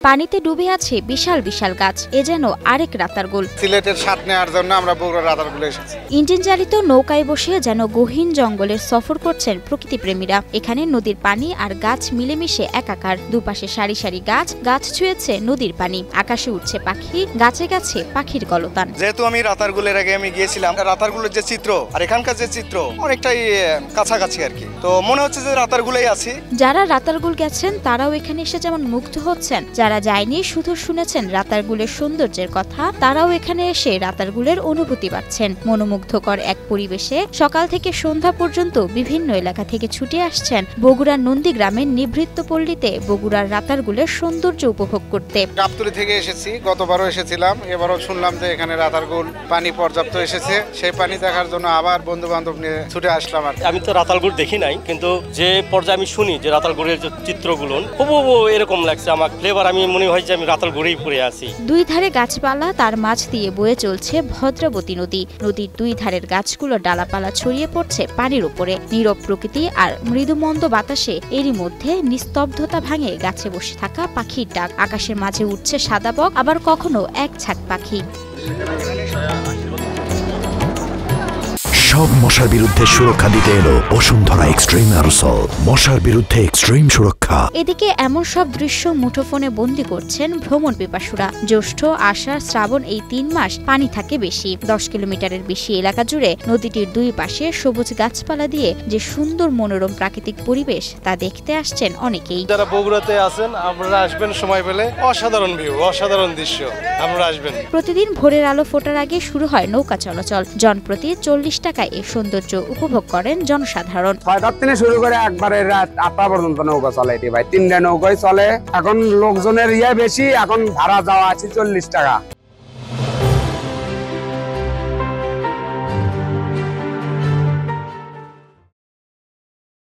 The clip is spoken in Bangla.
পানিতে ডুবে আছে বিশাল বিশাল গাছ, এ যেন আরেক রাতারগুল। সিলেটের স্বাদ নেওয়ার জন্য আমরা বগুড়া রাতারগুলে এসেছি। ইঞ্জিন চালিত নৌকায় বসে যেন গহীন জঙ্গলের সফর করছেন প্রকৃতিপ্রেমীরা। এখানে নদীর পানি আর গাছ মিলেমিশে একাকার। দুপাশে সারি সারি গাছ, গাছ ছুঁয়েছে নদীর পানি। আকাশে উঠছে পাখি, গাছে গাছে পাখির কলতান। যেহেতু আমি রাতারগুলের আগে গিয়েছিলাম, রাতারগুলের যে চিত্র আর এখানকার যে চিত্র অনেকটাই কাছাকাছি আর কি। তো মনে হচ্ছে যে রাতারগুলেই আছি। যারা রাতারগুল গেছেন তারাও এখানে এসে যেমন মুগ্ধ হচ্ছেন, যারা যায়নি শুধু শুনেছেন রাতারগুলের সৌন্দর্যের কথা, তারাও এখানে এসে রাতারগুলের অনুভূতি পাচ্ছেন। মনোমুগ্ধকর এক পরিবেশে সকাল থেকে সন্ধ্যা পর্যন্ত বিভিন্ন এলাকা থেকে ছুটে আসছেন বগুড়ার নন্দীগ্রামের নিভৃত্ত পল্লীতে বগুড়ার রাতারগুলের সৌন্দর্য উপভোগ করতে। গাবতলী থেকে এসেছি, গতবারও এসেছিলাম, এবারও শুনলাম যে এখানে রাতারগুল পানি পর্যাপ্ত এসেছে। সেই পানি দেখার জন্য আবার বন্ধু বান্ধব নিয়ে ছুটে আসলাম। আমি তো রাতারগুল দেখি নাই, কিন্তু যে পর্যায়ে আমি শুনি যে রাতারগুলের যে চিত্রগুলো হুবহু এরকম লাগছে আমার ফ্লেভার। আমি মনে হয় যে আমি রাতারগুলেই পড়ে আছি। দুই ধারে গাছপালা, তার মাঝ দিয়ে বয়ে চলছে ভদ্রাবতী নদী। নদীর দুই ধারের গাছগুলো ডালাপালা ছড়িয়ে পড়ছে পানির উপরে। নীরব প্রকৃতি আর মৃদুমন্দ বাতাসে এরই মধ্যে নিস্তব্ধতা ভাঙে গাছে বসে থাকা পাখির ডাক। আকাশের মাঝে উঠছে সাদা বক, আবার কখনো এক ঝাঁক পাখি। সব মশার বিরুদ্ধে সুরক্ষা দিতে এলো বসুন্ধরা এক্সট্রিম অ্যারোসল, মশার বিরুদ্ধে এক্সট্রিম সুরক্ষা। এদিকে এমন সব দৃশ্য মুঠোফোনে বন্দি করছেন ভ্রমণ পিপাসুরা। জ্যৈষ্ঠ, আষাঢ়, শ্রাবণ এই 3 মাস পানি থাকে বেশি। 10 কিলোমিটারের বেশি এলাকা জুড়ে নদীটির দুই পাশে সবুজ গাছপালা দিয়ে যে সুন্দর মনোরম প্রাকৃতিক পরিবেশ, তা দেখতে আসছেন অনেকেই। যারা বগুড়াতে আছেন আপনারা আসবেন সময় পেলে। অসাধারণ ভিউ, অসাধারণ দৃশ্য, আপনারা আসবেন। প্রতিদিন ভোরের আলো ফোটার আগে শুরু হয় নৌকা চলাচল। জনপ্রতি 40 টাকায় এই সৌন্দর্য উপভোগ করেন জনসাধারণ। 6টা থেকে শুরু করে একবারে রাত 8টা পর্যন্ত নৌকা চলে এটি ভাই। 3টা নৌকায় চলে। এখন লোকজনের বেশি, এখন ভাড়া যাওয়া আছে 40 টাকা।